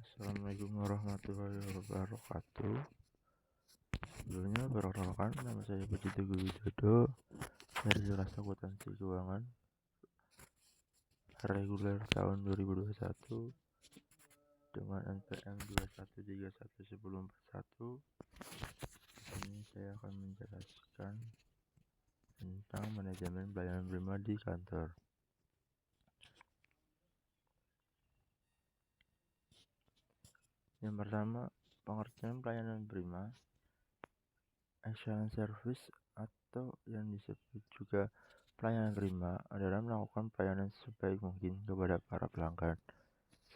Assalamualaikum warahmatullahi wabarakatuh. Sebelumnya perkenalkan, nama saya Puji Teguh Widodo dari kelas akuntansi keuangan reguler tahun 2021 dengan NPM 2131141. Ini saya akan menjelaskan tentang manajemen pelayanan prima di kantor. Yang pertama, pengertian pelayanan prima. Excellent service atau yang disebut juga pelayanan prima adalah melakukan pelayanan sebaik mungkin kepada para pelanggan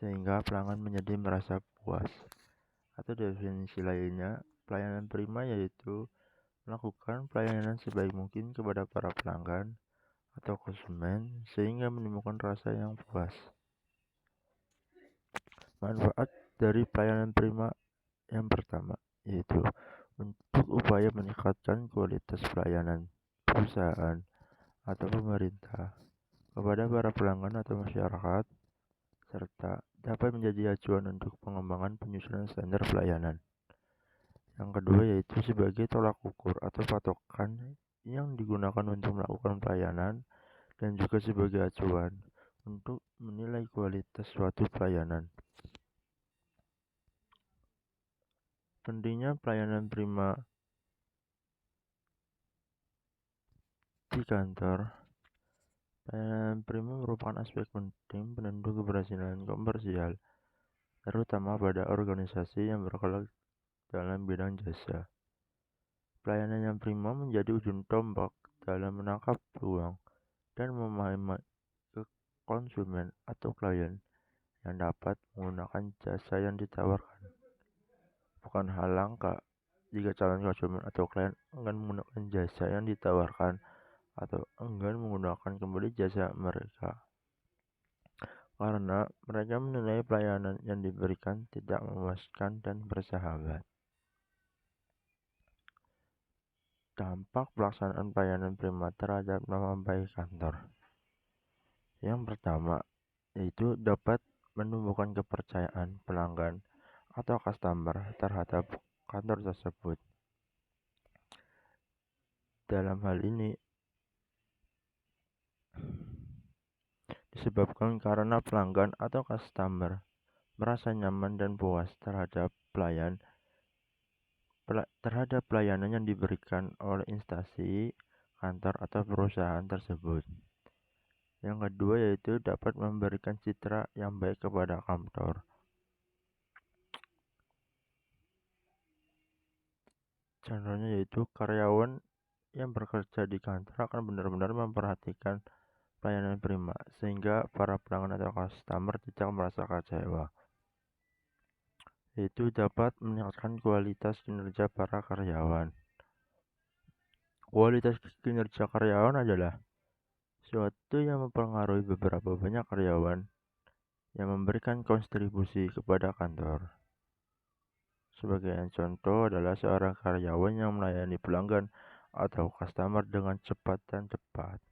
sehingga pelanggan menjadi merasa puas. Atau definisi lainnya, pelayanan prima yaitu melakukan pelayanan sebaik mungkin kepada para pelanggan atau konsumen sehingga menimbulkan rasa yang puas. Manfaat dari pelayanan prima yang pertama yaitu untuk upaya meningkatkan kualitas pelayanan perusahaan atau pemerintah kepada para pelanggan atau masyarakat, serta dapat menjadi acuan untuk pengembangan penyusunan standar pelayanan. Yang kedua yaitu sebagai tolak ukur atau patokan yang digunakan untuk melakukan pelayanan dan juga sebagai acuan untuk menilai kualitas suatu pelayanan. Pentingnya pelayanan prima di kantor. Pelayanan prima merupakan aspek penting penentu keberhasilan komersial, terutama pada organisasi yang bergerak dalam bidang jasa. Pelayanan yang prima menjadi ujung tombak dalam menangkap peluang dan memahami ke konsumen atau klien yang dapat menggunakan jasa yang ditawarkan. Bukan hal langka jika calon konsumen atau klien enggan menggunakan jasa yang ditawarkan atau enggan menggunakan kembali jasa mereka, karena mereka menilai pelayanan yang diberikan tidak memuaskan dan bersahabat. Dampak pelaksanaan pelayanan prima terhadap nama baik kantor. Yang pertama, yaitu dapat menumbuhkan kepercayaan pelanggan atau customer terhadap kantor tersebut. Dalam hal ini disebabkan karena pelanggan atau customer merasa nyaman dan puas terhadap pelayanan yang diberikan oleh instansi, kantor, atau perusahaan tersebut. Yang kedua yaitu dapat memberikan citra yang baik kepada kantor. Contohnya yaitu karyawan yang bekerja di kantor akan benar-benar memperhatikan pelayanan prima sehingga para pelanggan atau customer tidak merasa kecewa. Yaitu dapat meningkatkan kualitas kinerja para karyawan. Kualitas kinerja karyawan adalah suatu yang mempengaruhi beberapa banyak karyawan yang memberikan kontribusi kepada kantor. Sebagai contoh adalah seorang karyawan yang melayani pelanggan atau customer dengan cepat dan tepat.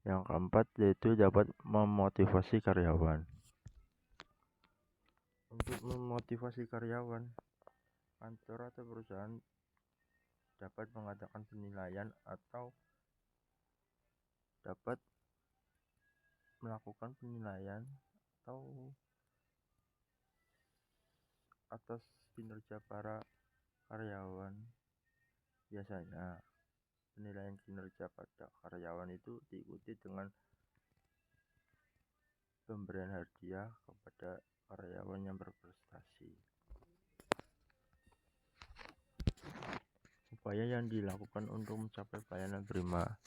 Yang keempat yaitu dapat memotivasi karyawan. Untuk memotivasi karyawan, kantor atau perusahaan dapat mengadakan penilaian atau dapat melakukan penilaian atau atas kinerja para karyawan. Biasanya penilaian kinerja pada karyawan itu diikuti dengan pemberian hadiah kepada karyawan yang berprestasi. Upaya yang dilakukan untuk mencapai pelayanan prima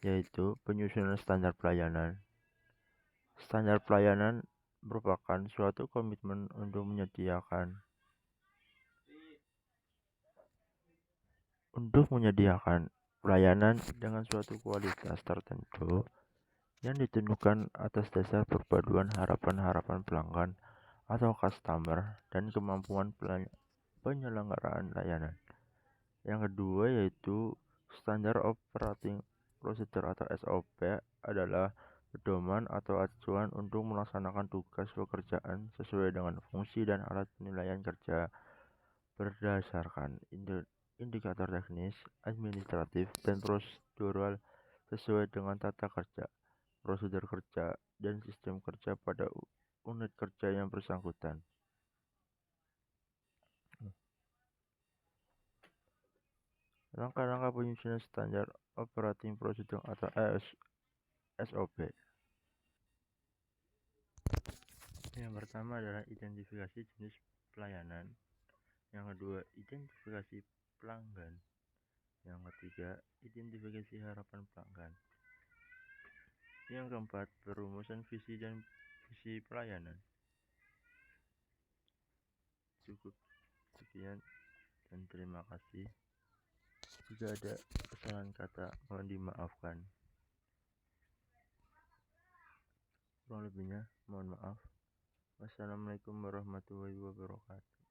yaitu penyusunan standar pelayanan. Standar pelayanan merupakan suatu komitmen untuk menyediakan pelayanan dengan suatu kualitas tertentu yang ditentukan atas dasar perpaduan harapan-harapan pelanggan atau customer dan kemampuan penyelenggaraan layanan. Yang kedua yaitu standar operating procedure atau SOP adalah pedoman atau acuan untuk melaksanakan tugas pekerjaan sesuai dengan fungsi dan alat penilaian kerja berdasarkan indikator teknis, administratif, dan prosedural sesuai dengan tata kerja, prosedur kerja, dan sistem kerja pada unit kerja yang bersangkutan. Langkah-langkah penyusunan standar operating procedure atau SOP. Yang pertama adalah identifikasi jenis pelayanan. Yang kedua, identifikasi pelanggan. Yang ketiga, identifikasi harapan pelanggan. Yang keempat, perumusan visi dan visi pelayanan. Cukup sekian dan terima kasih. Jika ada kesalahan kata, mohon dimaafkan. Kurang lebihnya, mohon maaf. Wassalamualaikum warahmatullahi wabarakatuh.